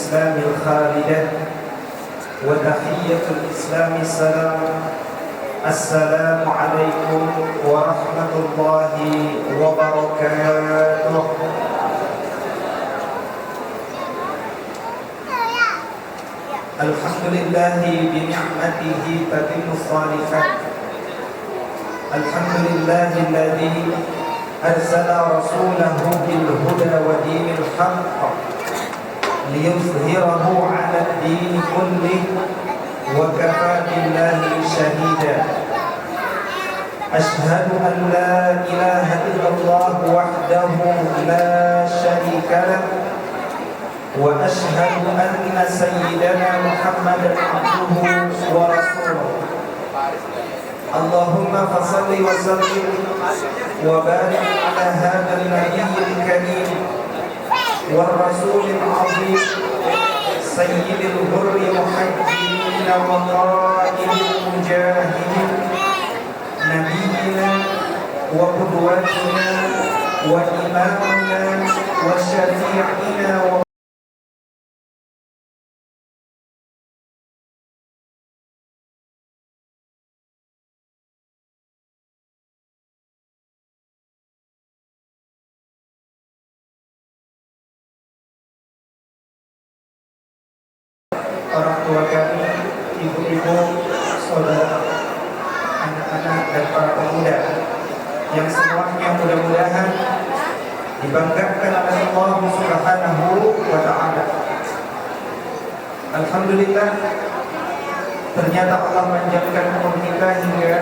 الإسلام الخالدة وتحية الإسلام السلام. السلام عليكم ورحمة الله وبركاته. الحمد لله بنعمته تتم الصالحات. الحمد لله الذي أرسل رسوله بالهدى ودين الحق ليظهره على الدين كله وكفى بالله شهيدا. أشهد أن لا إله إلا الله وحده لا شريك له وأشهد أن سيدنا محمدا عبده ورسوله. اللهم فصل وسلم وبارك على هذا النبي الكريم والرسول العظيم سيد الغر محجلين وقائد المجاهدين نبينا وقدوتنا وإمامنا وشفيعنا orang tua kami, ibu-ibu, saudara, anak-anak dan para pemuda yang semuanya mudah-mudahan dibanggakan oleh Allah Subhanahu wa Ta'ala. Alhamdulillah, ternyata Allah menjadikan umur kita hingga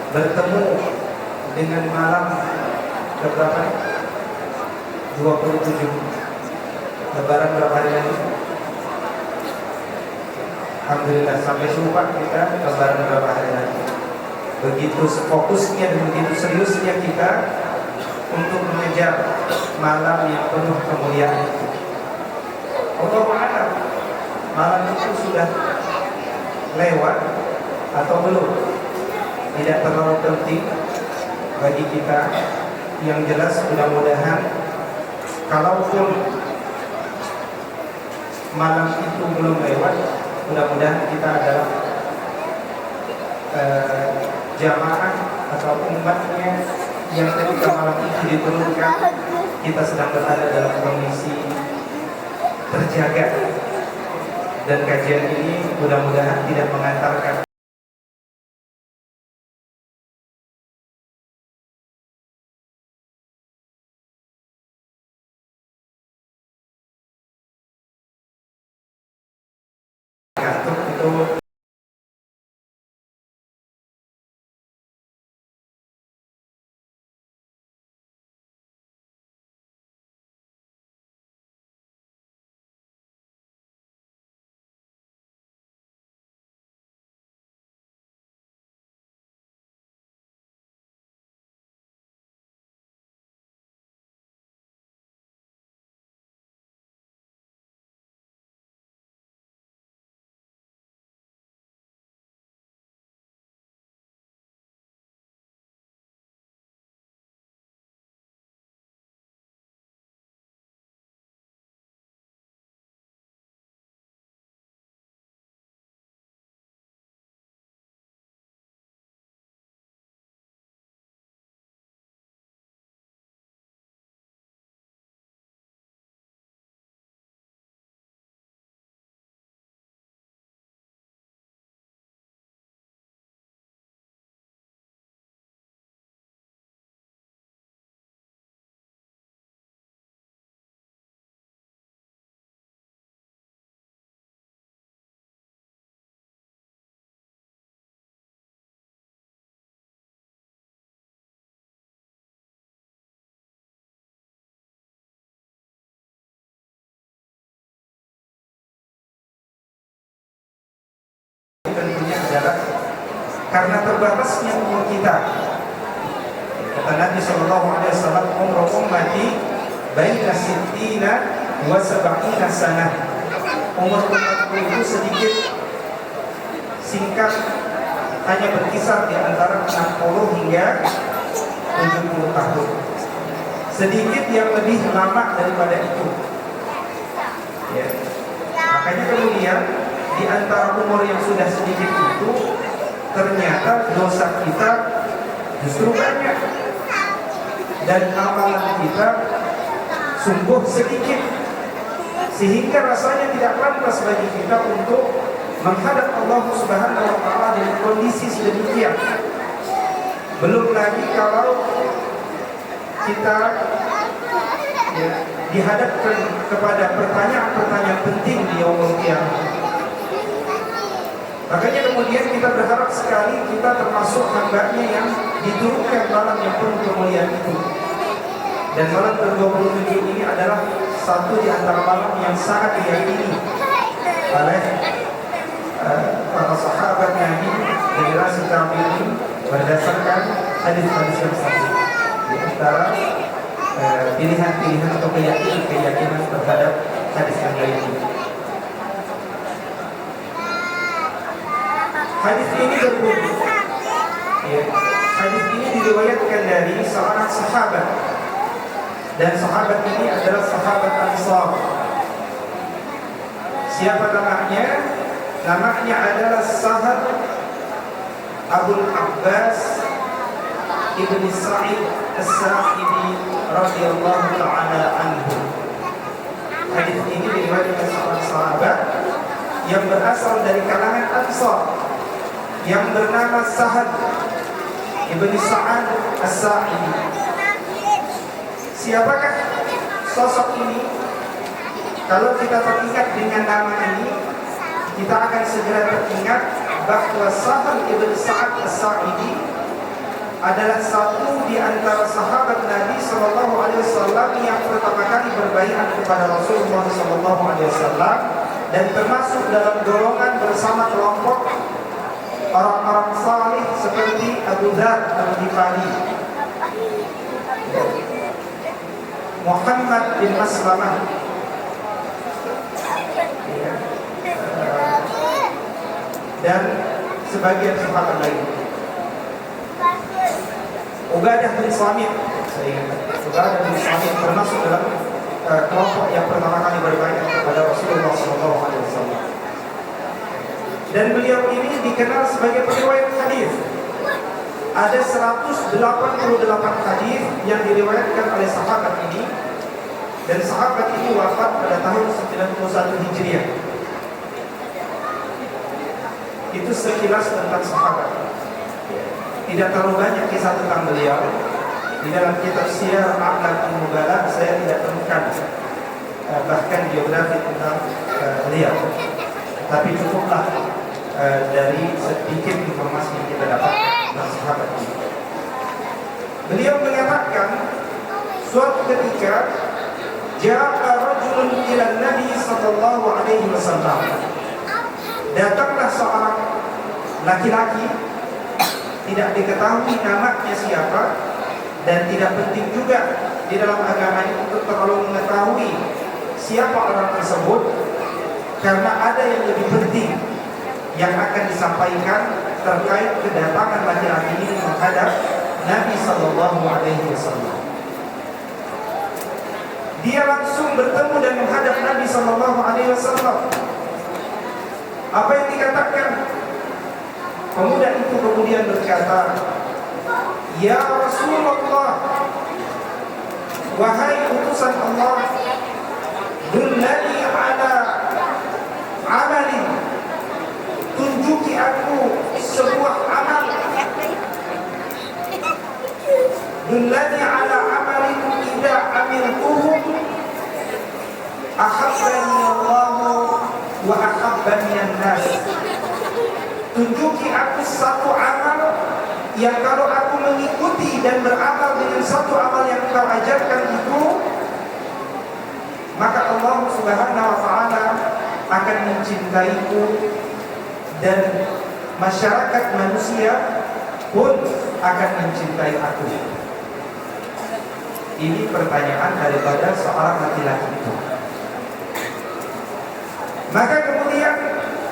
bertemu dengan malam keberapa? 27 Lebaran berapa hari lagi? Alhamdulillah sampai sumpah kita lebaran berapa hari lagi. Begitu fokusnya dan begitu seriusnya kita untuk mengejar malam yang penuh kemuliaan itu. Allah a'lam, malam itu sudah lewat atau belum, tidak terlalu penting bagi kita. Yang jelas mudah-mudahan kalaupun malam itu belum lewat, mudah-mudahan kita adalah jamaah atau umatnya yang ketika malam itu diturunkan kita sedang berada dalam kondisi terjaga, dan kajian ini mudah-mudahan tidak mengantarkan itu. Tentunya adalah karena terbatasnya umur kita. Kata Nabi Sallallahu Alaihi Wasallam, umur ummati baina sittina wa sab'ina sanah. Umur umatku itu sedikit singkat, hanya berkisar di antara 60 hingga 70 tahun. Sedikit yang lebih lama daripada itu. Ya. Makanya kemudian di antara umur yang sudah sedikit itu ternyata dosa kita justru banyak dan amalan kita sungguh sedikit, sehingga rasanya tidak pantas bagi kita untuk menghadap Allah Subhanahu wa taala dengan kondisi sedemikian. Belum lagi kalau kita dihadapkan kepada pertanyaan-pertanyaan penting di yaumul qiyamah. Makanya kemudian kita berharap sekali kita termasuk hamba-Nya yang diturunkan malam yang penuh kemuliaan itu. Dan malam ke-27 ini adalah satu di antara malam yang sangat diyakini oleh para sahabat Nabi generasi tabi'in berdasarkan hadis-hadis yang sahih. Di antara pilihan-pilihan atau keyakinan terhadap hadis yang lain ini. Hadis ini berbunyi, hadis ini diriwayatkan dari seorang sahabat, dan sahabat ini adalah sahabat Ansar. Siapa namanya? Namanya adalah Sahal Abul Abbas Ibni Sa'id As-Sa'idi radhiyallahu ta'ala anhu. Hadis ini diriwayatkan seorang sahabat yang berasal dari kalangan Ansar yang bernama Sahal Ibni Sa'ad As-Sa'idi. Siapakah sosok ini? Kalau kita teringat dengan nama ini, kita akan segera teringat bahwa Sahal Ibni Sa'ad As-Sa'idi adalah satu di antara sahabat Nabi Sallallahu Alaihi Wasallam yang pertama kali berbaiat kepada Rasulullah Sallallahu Alaihi Wasallam, dan termasuk dalam golongan bersama kelompok orang-orang salih seperti Abu Dzar Al-Ghifari, Muhammad bin Maslamah, dan sebagian sahabat lain. Ubadah bin Samit, Ubadah bin Samit termasuk dalam kelompok yang pertama kali berbaiat kepada Rasulullah SAW. Dan beliau ini dikenal sebagai periwayat hadis. Ada 188 hadis yang diriwayatkan oleh sahabat ini, dan sahabat ini wafat pada tahun 91 Hijriah. Itu sekilas tentang sahabat. Tidak terlalu banyak kisah tentang beliau. Di dalam kitab Siyar A'lam Nubala saya tidak temukan bahkan biografi tentang beliau. Tapi cukuplah dari sedikit informasi yang kita dapatkan tentang sahabat ini. Beliau mengatakan, suatu ketika ja'a rajulun ila Nabi sallallahu alaihi wasallam. Datanglah seorang laki-laki, tidak diketahui namanya siapa, dan tidak penting juga di dalam agama ini untuk terlalu mengetahui siapa orang tersebut, karena ada yang lebih penting yang akan disampaikan terkait kedatangan laki-laki ini menghadap Nabi Sallallahu Alaihi Wasallam. Dia langsung bertemu dan menghadap Nabi Sallallahu Alaihi Wasallam. Apa yang dikatakan? Pemuda itu kemudian berkata, "Ya Rasulullah, wahai utusan Allah, dullani ala amalin, tunjuki aku sebuah amal. Dullani ala amalin idza amiltuhum ahabbani Allah wa ahabbani an-nas." Tunjuki aku satu amal yang kalau aku mengikuti dan beramal dengan satu amal yang engkau ajarkan itu, maka Allah Subhanahu wa ta'ala akan mencintaiku, dan masyarakat manusia pun akan mencintai aku. Ini pertanyaan daripada seorang laki-laki itu. Maka kemudian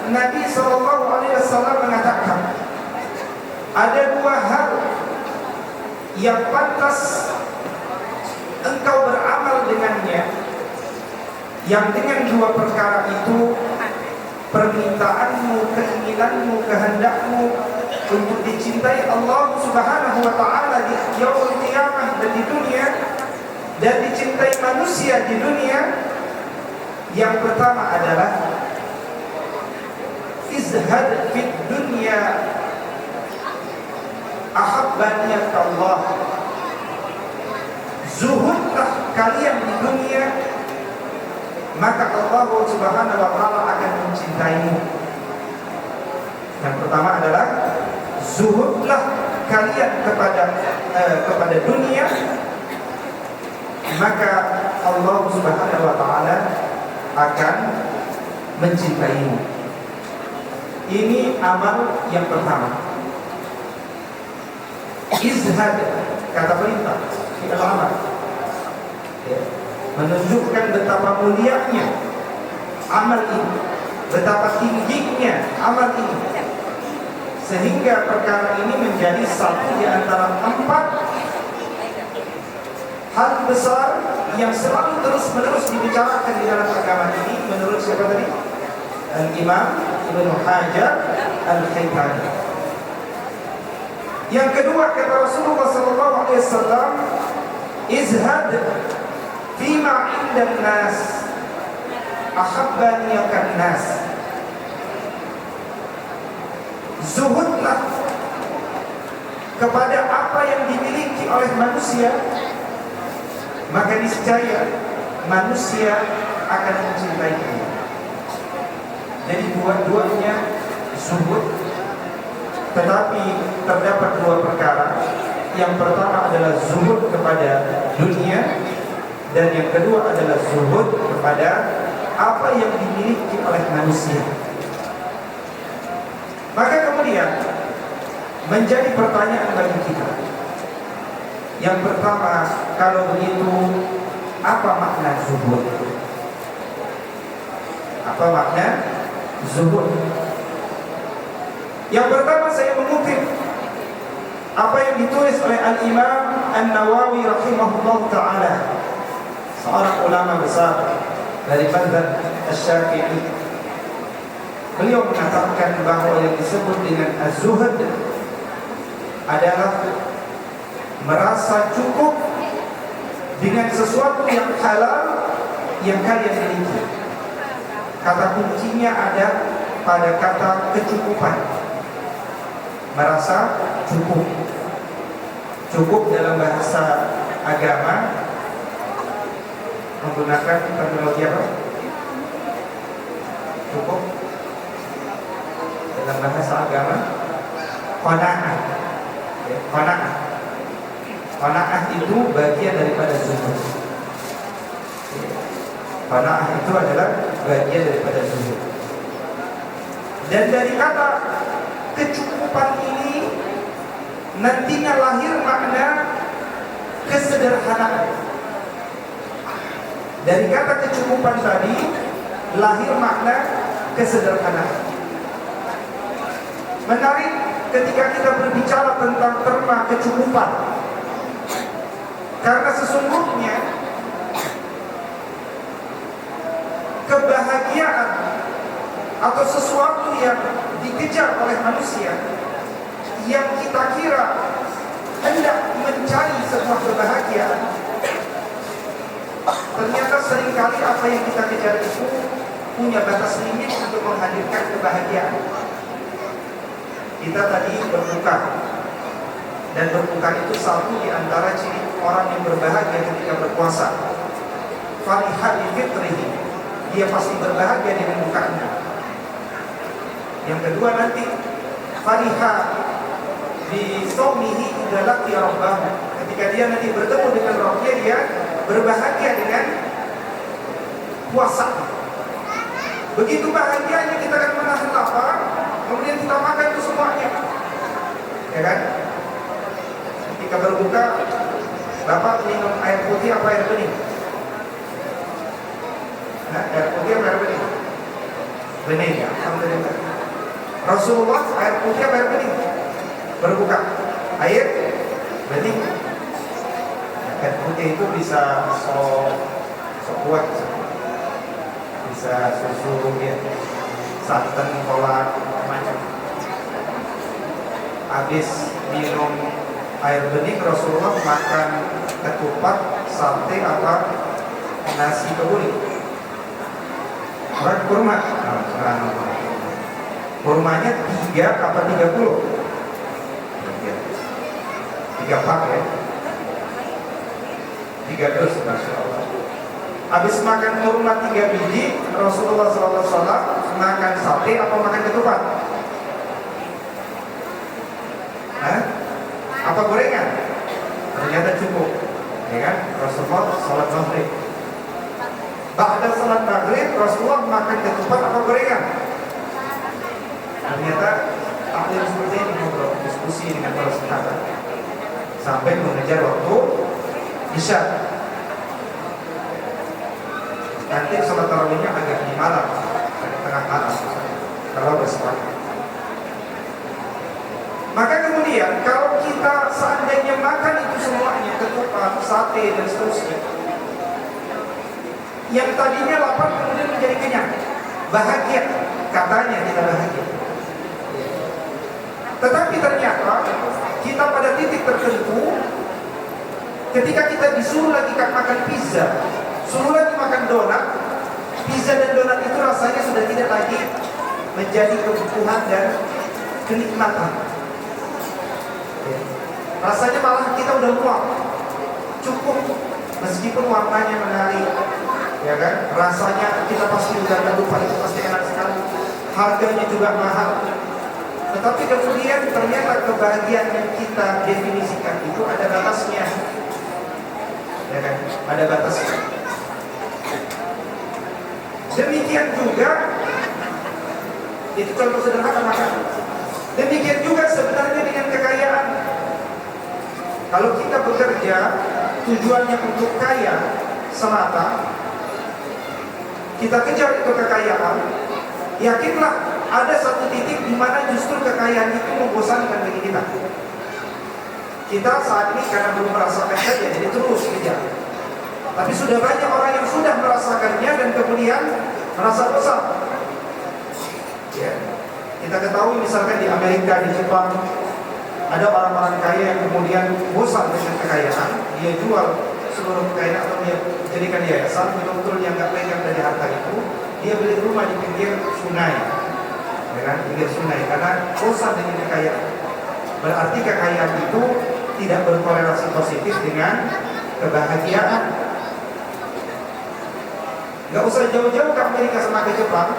Nabi SAW mengatakan, ada dua hal yang pantas engkau beramal dengannya, yang dengan dua perkara itu keinginanmu, kehendakmu untuk dicintai Allah Subhanahu wa taala di yaumul qiyamah dan di dunia, dan dicintai manusia di dunia, yang pertama adalah izhad fid dunya ahabbani Allah. Zuhudlah kalian di dunia, maka Allah Subhanahu wa taala akan mencintaimu. Yang pertama adalah zuhudlah kalian kepada dunia, maka Allah Subhanahu wa taala akan mencintaimu. Ini amal yang pertama. Izhad, kata perintah, fi'il amal, ya, menunjukkan betapa mulianya amal ini, betapa tingginya amal ini, sehingga perkara ini menjadi satu di antara 4 hal besar yang selalu terus-menerus dibicarakan di dalam agama ini, menurut siapa tadi? Al-Imam Ibnu Hajar Al-Haytami. Yang kedua, kata Rasulullah SAW, izhad fima indan nas ahabbani yakan nas. Zuhudlah kepada apa yang dimiliki oleh manusia, maka niscaya manusia akan mencintainya. Jadi dua-duanya zuhud, tetapi terdapat 2 perkara. Yang pertama adalah zuhud kepada dunia, dan yang kedua adalah zuhud kepada apa yang dimiliki oleh manusia. Maka kemudian menjadi pertanyaan bagi kita. Yang pertama, kalau begitu apa makna zuhud? Apa makna zuhud? Yang pertama, saya mengutip apa yang ditulis oleh Al-Imam An-Nawawi rahimahullah ta'ala, seorang ulama besar dari mazhab Asy-Syafi'i. Beliau mengatakan bahwa yang disebut dengan az-zuhud adalah merasa cukup dengan sesuatu yang halal yang kalian miliki. Kata kuncinya ada pada kata kecukupan. Merasa cukup. Cukup dalam bahasa agama menggunakan terminologi apa? Cukup dalam bahasa agama qanaah. Ya, qanaah. Qanaah itu bagian daripada zuhud. Qanaah itu adalah bagian daripada zuhud. Dan dari kata kecukupan ini nantinya lahir makna kesederhanaan. Dari kata kecukupan tadi lahir makna kesederhanaan. Menarik ketika kita berbicara tentang terma kecukupan, karena sesungguhnya kebahagiaan atau sesuatu yang dikejar oleh manusia, yang kita kira hendak mencari sebuah kebahagiaan, ternyata seringkali apa yang kita kejar itu punya batas limit untuk menghadirkan kebahagiaan. Kita tadi berbuka, dan berbuka itu satu di antara ciri orang yang berbahagia ketika berpuasa. Farihah bi fitrihi, dia pasti berbahagia dengan bukanya. Yang kedua nanti farihah bi shaumihi idza laqiya rabbah, ketika dia nanti bertemu dengan Rabbnya, dia berbahagia dengan puasa. Begitu bahagianya kita akan menahan lapar, kemudian kita makan itu semuanya, ya kan? Ketika berbuka, Bapak minum air putih apa air bening? Nah, air putih apa air bening? Bening, ya, alhamdulillah. Rasulullah air putih apa air bening? Berbuka, air bening. Air putih itu bisa kuat, bisa susu, ya, santan, kolak, macam. habis minum air bening Rasulullah makan ketupat, sate apa nasi kebuli. Orang kurma. Kurmanya 3 apa 30? 3 pak ya. 3 dus, Masya Allah. Habis makan kurma 3 biji, Rasulullah SAW makan sate apa makan ketupat? Hah? Apa gorengan? Ternyata cukup, ya kan? Rasulullah salat maghrib. Ba'da salat maghrib, Rasulullah makan ketupat apa gorengan? Ternyata ahli seperti ini ngobrol diskusi dengan para sahabat sampai mengejar waktu Isya. Nanti salat tarawihnya agak di malam, tengah malam kalau bersepakat. Maka kemudian kalau kita seandainya makan itu semuanya, ketupat, sate dan seterusnya, yang tadinya lapar kemudian menjadi kenyang, bahagia, katanya kita bahagia. Tetapi ternyata kita pada titik tertentu, ketika kita disuruh lagi makan pizza, suruh lagi makan donat, pizza dan donat itu rasanya sudah tidak lagi menjadi kebutuhan dan kenikmatan. Rasanya malah kita udah muak, cukup, meskipun warnanya menarik, ya kan? Rasanya kita pasti udah lupa, itu pasti enak sekali. Harganya juga mahal. Tetapi kemudian ternyata kebahagiaan yang kita definisikan itu ada batasnya, ya kan? Ada batasnya. Demikian juga, itu contoh sederhana makan. Demikian juga sebenarnya dengan kekayaan. Kalau kita bekerja tujuannya untuk kaya semata, kita kejar itu kekayaan, yakinlah ada satu titik di mana justru kekayaan itu membosankan bagi kita. Kita saat ini karena belum merasakan saja, jadi terus kejar. Tapi sudah banyak orang yang sudah merasakannya dan kemudian merasa bosan. Ya. Kita ketahui misalkan di Amerika, di Jepang, ada orang-orang kaya yang kemudian bosan dengan kekayaan, dia jual seluruh kekayaan atau dia jadikan yayasan, betul-betul yang nggak pegang dari harta itu, dia beli rumah di pinggir sungai, ya kan, pinggir sungai, karena bosan dengan kekayaan. Berarti kekayaan itu tidak berkorelasi positif dengan kebahagiaan. Nggak usah jauh-jauh ke Amerika sama ke Jepang,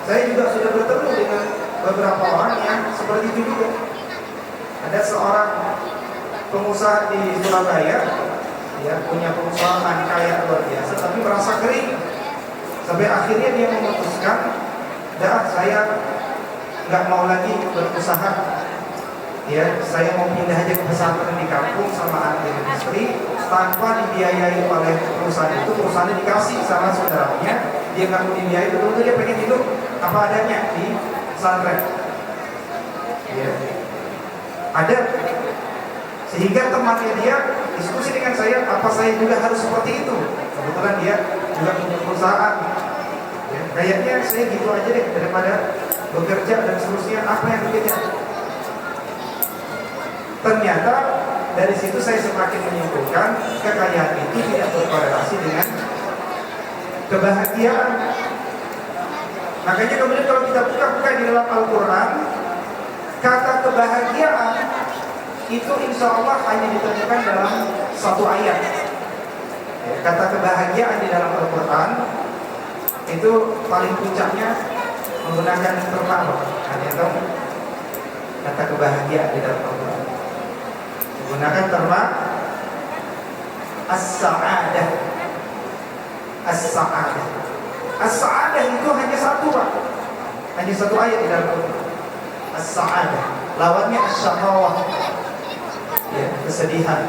saya juga sudah bertemu dengan beberapa orang yang seperti itu juga. Ada seorang pengusaha di Surabaya, ya, punya perusahaan kaya luar biasa, tapi merasa kering. Sampai akhirnya dia memutuskan, dah saya nggak mau lagi berusaha, ya, saya mau pindah aja ke pesantren di kampung sama anak dan istri, tanpa dibiayai oleh perusahaan itu. Perusahaannya dikasih sama saudaranya, dia nggak mau dibiayai, betul-betul dia pengen hidup apa adanya di pesantren. Ya. Ada, sehingga temannya dia diskusi dengan saya, apa saya juga harus seperti itu. Kebetulan dia juga punya perusahaan, ya, kayaknya saya gitu aja deh, daripada bekerja dan seterusnya, apa yang dikejar. Ternyata dari situ saya semakin menyimpulkan kekayaan itu tidak berkorelasi dengan kebahagiaan. Makanya kemudian kalau kita buka di dalam Al-Quran, kata kebahagiaan itu insya Allah hanya ditemukan dalam satu ayat. Kata kebahagiaan di dalam Al-Quran itu paling puncaknya menggunakan terma. Hanya tahu kata kebahagiaan di dalam Al-Quran menggunakan terma as-sa'adah. As-sa'adah. As-sa'adah itu hanya satu, Pak. Hanya satu ayat di dalam Al-Quran. As-sa'adah, lawannya as-syaqawah, ya, kesedihan,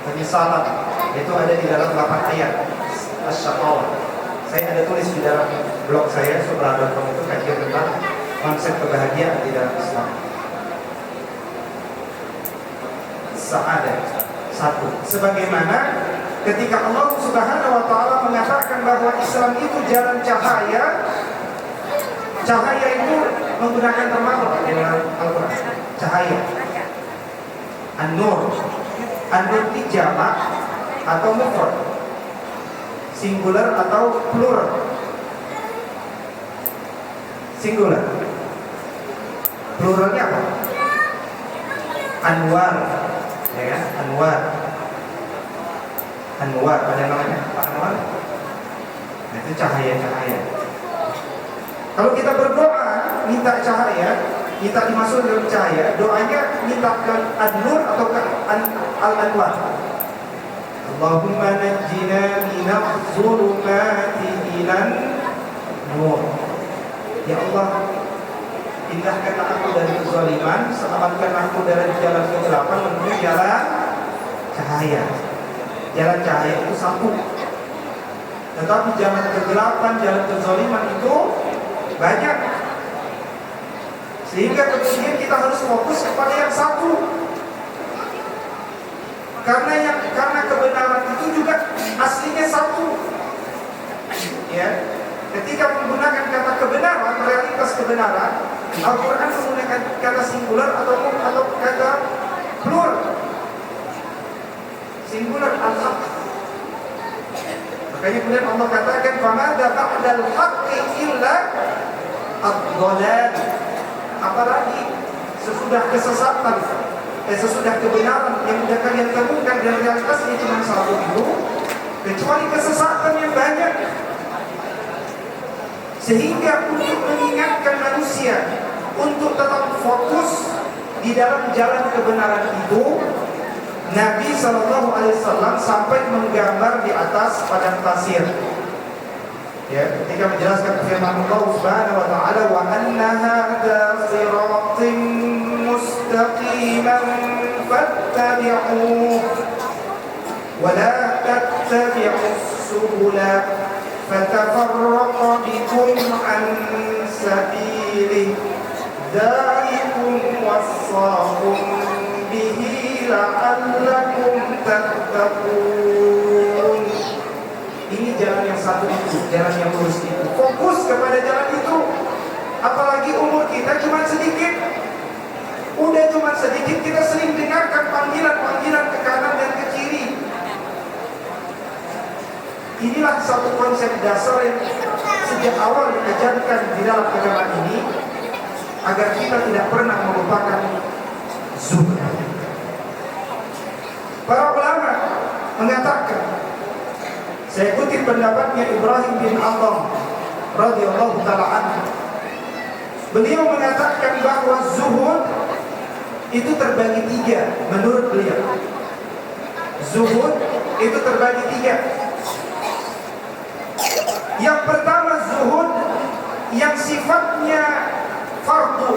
penyesalan. Itu ada di dalam 8 ayat. As-syaqawah. Saya ada tulis di dalam blog saya Subra.com itu kajian tentang konsep kebahagiaan di dalam Islam. Sa'adah satu. Sebagaimana ketika Allah Subhanahu wa taala mengatakan bahwa Islam itu jalan cahaya. Cahaya itu menggunakan terma di dalam Al-Quran. Cahaya. An-nur. An-nur ini jamak atau mufrad, singular atau plural? Singular. Pluralnya apa? Anwar, ya kan? Anwar. Anwar, ada namanya Pak Anwar. Nah, itu cahaya-cahaya. Kalau kita berdoa minta cahaya, minta dimasukkan dalam cahaya, doanya minta ke An-Nur atau ke Al-Anwar. Allahumma najjina minadh dhulumati ilan nur. Ya Allah, pindahkanlah aku dari kezaliman, selamatkan aku dari jalan kegelapan menuju jalan cahaya. Jalan cahaya itu satu. Tetapi jalan kegelapan, jalan kezaliman itu banyak. Sehingga kemudian kita harus fokus kepada yang satu. Karena kebenaran itu juga aslinya satu. Ya. Ketika menggunakan kata kebenaran, realitas kebenaran, Al-Quran menggunakan kata singular atau kata plural. Singular al-haq. Makanya kemudian Allah katakan famada ba'dal haqqi illa ad-dhalal. Apalagi sesudah kesesatan, sesudah kebenaran yang sudah kalian temukan dan realitasnya cuma satu itu, kecuali kesesatan yang banyak. Sehingga untuk mengingatkan manusia untuk tetap fokus di dalam jalan kebenaran itu, Nabi SAW sampai menggambar di atas padang pasir. Ya, ketika menjelaskan firman Allah Subhanahu wa taala, wa anna hadza siratin mustaqiman fattabi'uhu wa la tattabi'us subula fatafarraqa bikum an sabilihi dzalikum wassaqum bihi la'allakum tattaqun. Ini jalan yang satu itu, jalan yang lurus itu. Fokus kepada jalan itu. Apalagi umur kita cuma sedikit. Udah cuma sedikit, kita sering dengarkan panggilan-panggilan ke kanan dan ke kiri. Inilah satu konsep dasar yang sejak awal diajarkan di dalam agama ini, agar kita tidak pernah melupakan zuhud. Para ulama mengatakan, saya kutip pendapatnya Ibrahim bin Adham radhiyallahu taala anhu. Beliau mengatakan bahwa zuhud itu terbagi tiga menurut beliau. Zuhud itu terbagi tiga. Yang pertama zuhud yang sifatnya fardu,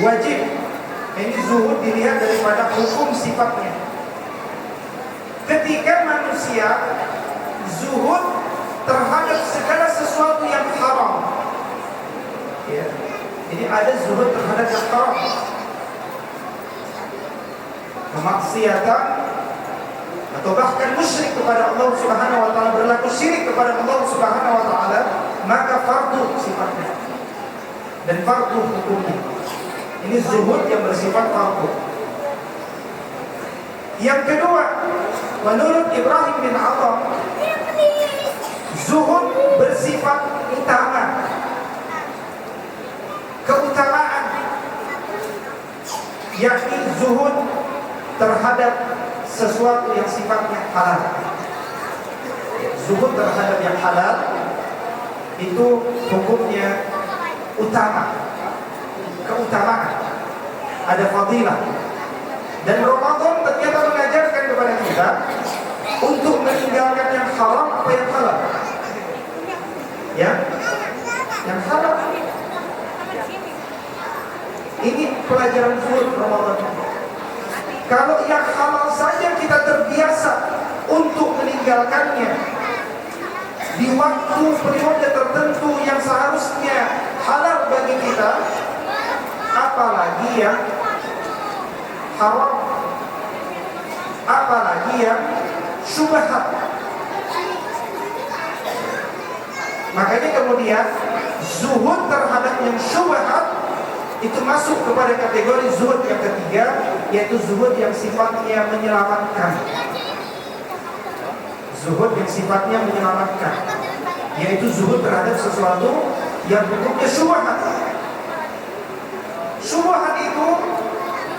wajib. Ini zuhud dilihat daripada hukum sifatnya. Ketika manusia zuhud terhadap segala sesuatu yang haram, ya. Jadi ada zuhud terhadap yang haram, kemaksiatan atau bahkan musyrik kepada Allah Subhanahu wa taala, berlaku syirik kepada Allah Subhanahu wa taala, maka fardu sifatnya dan fardu hukumnya. Ini zuhud yang bersifat fardu. Yang kedua, menurut Ibrahim bin Adham, zuhud bersifat utama, keutamaan, yakni zuhud terhadap sesuatu yang sifatnya halal. Zuhud terhadap yang halal itu hukumnya utama, keutamaan, ada fadilah. Dan Ramadan ternyata mengajarkan kepada kita untuk meninggalkan yang haram apa yang halal. Ya, yang halal. Ini pelajaran zuhud Ramadan. Kalau yang halal saja kita terbiasa untuk meninggalkannya di waktu periode tertentu yang seharusnya halal bagi kita, apalagi yang haram, apalagi yang syubhat. Makanya kemudian zuhud terhadap yang syubhat itu masuk kepada kategori zuhud yang ketiga, yaitu zuhud yang sifatnya menyelamatkan. Zuhud yang sifatnya menyelamatkan, yaitu zuhud terhadap sesuatu yang bentuknya syubhat. Syubhat itu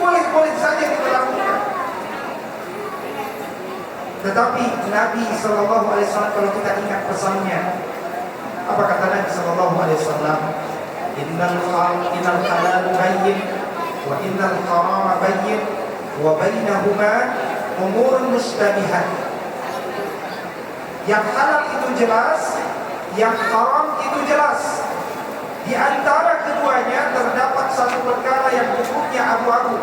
boleh-boleh saja kita lakukan. Tetapi Nabi SAW, kalau kita ingat pesannya, apa kata Nabi SAW? Innal halal bayyin wa innal harama bayyin wa bainahuma umurun mushtabihat. Yang halal itu jelas, yang haram itu jelas. Di antara keduanya terdapat satu perkara yang hukumnya abu-abu,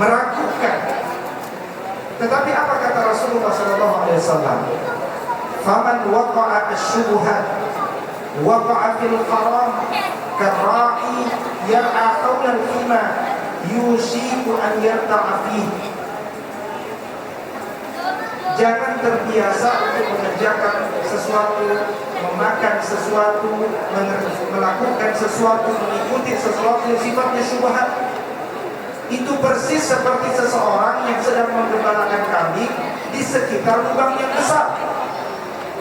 meragukan. Tetapi apa kata Rasulullah SAW? Faman waqa'a asy-syubhat waqa'a fil haram karra'i yar'a hawla al-khima yushiku an yarta'a fihi. Jangan terbiasa untuk mengerjakan sesuatu, memakan sesuatu, melakukan sesuatu, mengikuti sesuatu yang sifatnya syubhat. Itu persis seperti seseorang yang sedang menggembalakan kambing di sekitar lubang yang besar.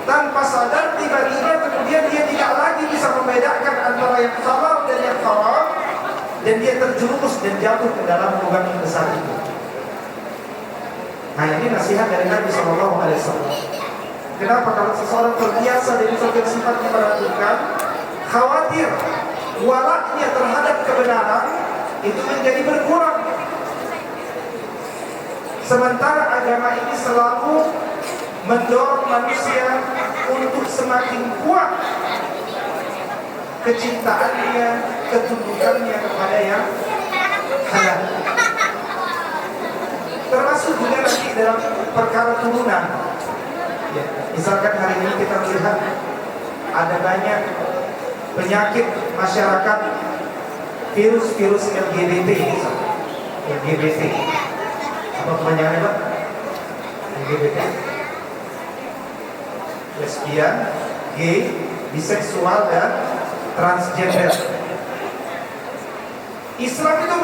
Tanpa sadar tiba-tiba kemudian dia tidak lagi bisa membedakan antara yang halal dan yang haram, dan dia terjerumus dan jatuh ke dalam lubang yang besar itu. Nah, ini nasihat dari Nabi SAW. Kenapa? Kalau seseorang terbiasa dengan sesuatu yang sifatnya meragukan, khawatir walaknya terhadap kebenaran itu menjadi berkurang. Sementara agama ini selalu mendorong manusia untuk semakin kuat kecintaannya, ketundukannya kepada yang halal. Termasuk juga nanti dalam perkara turunan. Ya, misalkan hari ini kita melihat ada banyak penyakit masyarakat, virus-virus LGBT, LGBT. Apa kepanjangannya, Pak? LGBT. Lesbian, gay, biseksual, dan transgender. Islam itu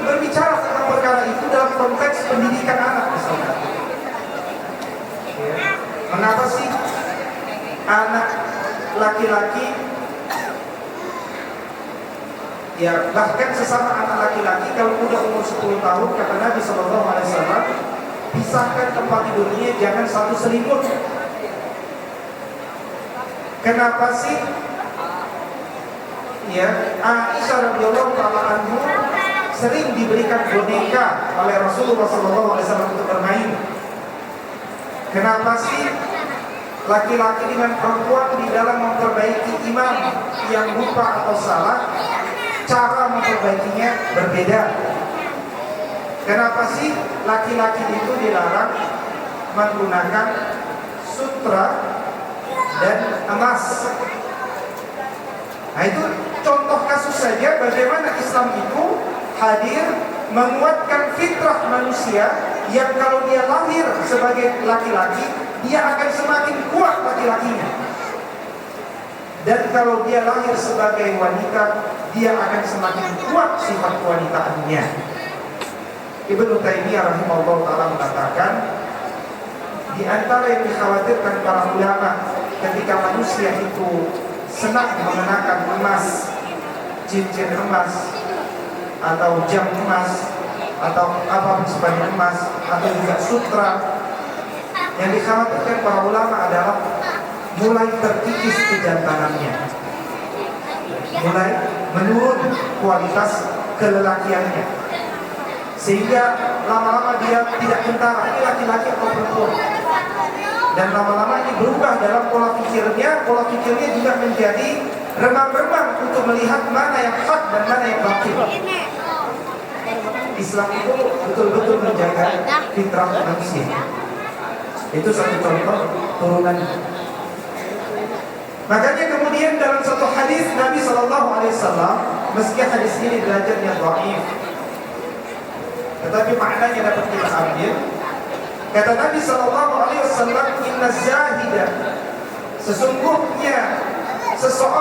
berbicara tentang perkara itu dalam konteks pendidikan anak, misalnya. Ya. Mengapa sih anak laki-laki, ya bahkan sesama anak laki-laki kalau udah umur 10 tahun, kata Nabi SAW, pisahkan tempat tidurnya, jangan satu selimut. Kenapa sih? Ya, Aisyah radhiyallahu taala anhu sering diberikan boneka oleh Rasulullah SAW untuk bermain. Kenapa sih laki-laki dengan perempuan di dalam memperbaiki imam yang lupa atau salah, cara memperbaikinya berbeda? Kenapa sih laki-laki itu dilarang menggunakan sutra dan emas? Nah, itu contoh kasus saja bagaimana Islam itu hadir menguatkan fitrah manusia yang kalau dia lahir sebagai laki-laki, dia akan semakin kuat laki-lakinya. Dan kalau dia lahir sebagai wanita, dia akan semakin kuat sifat kewanitaannya. Ibnu Taimiyah rahimahullah ta'ala mengatakan, di antara yang dikhawatirkan para ulama ketika manusia itu senang mengenakan emas, cincin emas, atau jam emas, atau apapun sebagai emas, atau juga sutra, yang dikhawatirkan para ulama adalah mulai terkikis kejantanannya, mulai menurun kualitas kelelakiannya, sehingga lama-lama dia tidak kentara, ini laki-laki atau perempuan. Dan lama-lama ini berubah dalam pola pikirnya juga menjadi remang-remang untuk melihat mana yang hak dan mana yang batil. Islam itu betul-betul menjaga fitrah manusia. Itu satu contoh turunan. Makanya kemudian dalam satu hadis Nabi SAW, meski hadis ini derajatnya dhaif, tetapi maknanya dapat kita ambil. Kata Nabi SAW, inna zahida, sesungguhnya seseorang